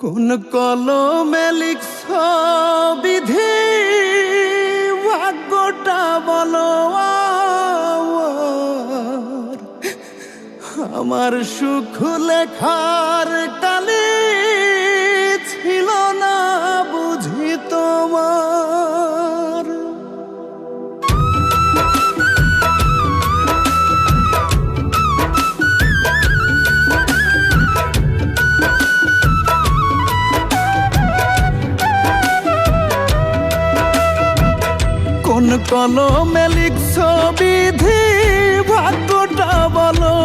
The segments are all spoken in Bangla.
কোন কলমে লিখছ বিধি, ভাগ্যটা বলো আমার সুখ লেখার কালে ছিল না বুঝি তোমার। কোন কলমে লিখছ বিধি, ভাগ্যটা বলো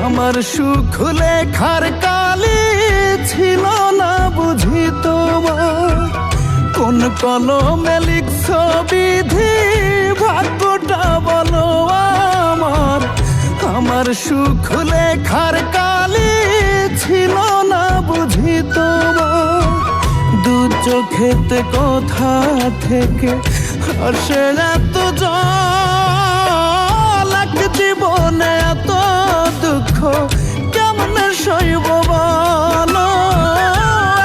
আমার সুখ লেখার কালে ছিল না বুঝি তোমার। কোন কলমে লিখছ বিধি, ভাগ্যটা বলো আমার সুখ লেখার কালে ছিল না বুঝি তোমার। দু চোখেতে কোথা থেকে আসে এত জল, এক জীবনে এত দুঃখ কেমনে সইব বলো,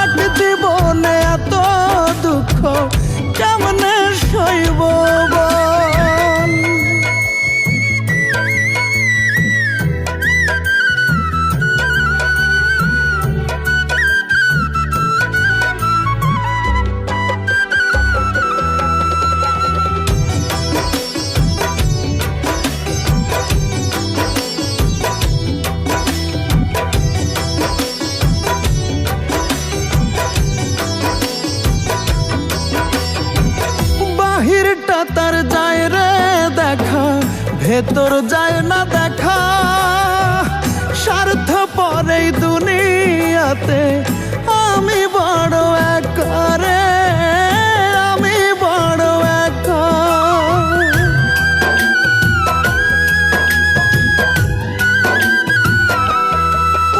এক জীবনে এত দুঃখ কেমনে সইব বল। বাহিরটা তার যায় রে দেখা, ভেতর যায় না দেখা। স্বার্থপর এই দুনিয়াতে আমি বড় একা রে, আমি বড় একা।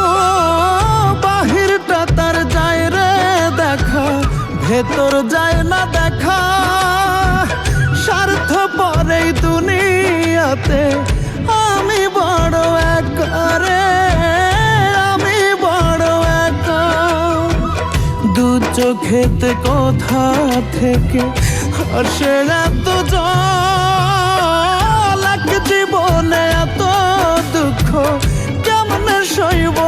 ও বাহিরটা তার যায় রে দেখা, ভেতর যায় না দেখা। স্বার্থপর এই দুনিয়াতে আমি বড় একা রে, আমি বড় একা। দু চোখেতে কোথা থেকে আসে এত জল, এক জীবনে এত দুঃখ কেমনে সইব